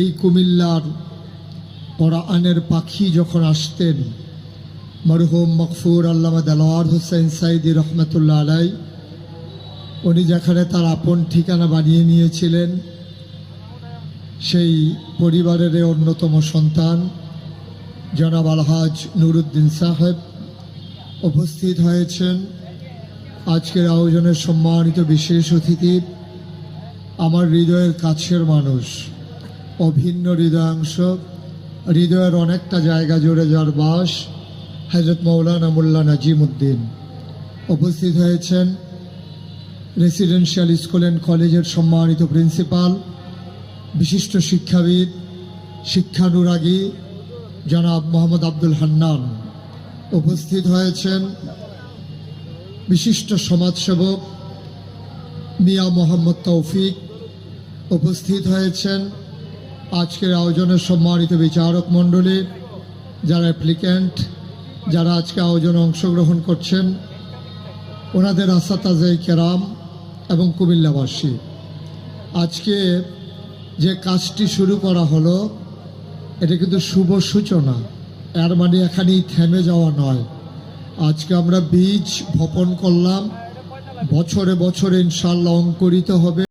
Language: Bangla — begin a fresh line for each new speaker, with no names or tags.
এই কুমিল্লার কোরআনের পাখি যখন আসতেন মরহুম মকফুর আল্লামা দেলোয়ার হোসেন সাইদি রহমতুল্লাহ আলাই, উনি যেখানে তার আপন ঠিকানা বানিয়ে নিয়েছিলেন, সেই পরিবারের অন্যতম সন্তান জনাব আলহাজ নুরুদ্দিন সাহেব উপস্থিত হয়েছেন। আজকের আয়োজনের সম্মানিত বিশেষ অতিথি, আমার হৃদয়ের কাছের মানুষ, অভিন্ন হৃদয়াংশ, হৃদয়ের অনেকটা জায়গা জুড়ে যার বাস, হযরত মৌলানা মোল্লা নাজিম উদ্দিন উপস্থিত হয়েছেন। রেসিডেন্সিয়াল স্কুল অ্যান্ড কলেজের সম্মানিত প্রিন্সিপাল, বিশিষ্ট শিক্ষাবিদ, শিক্ষানুরাগী জনাব মোহাম্মদ আব্দুল হান্নান উপস্থিত হয়েছেন। বিশিষ্ট সমাজসেবক মিয়া মোহাম্মদ তৌফিক উপস্থিত হয়েছেন। আজকের আয়োজনের সম্মানিত বিচারক মণ্ডলী, যারা অ্যাপ্লিক্যান্ট, যারা আজকে আয়োজনে অংশগ্রহণ করছেন, ওনাদের আসাতাজে কেরাম এবং কুমিল্লাবাসী, আজকে যে কাজটি শুরু করা হলো এটা কিন্তু শুভ সূচনা, এর মানে এখানেই থেমে যাওয়া নয়। আজকে আমরা বীজ বপন করলাম, বছরে বছরে ইনশাআল্লাহ অঙ্কুরিত হবে।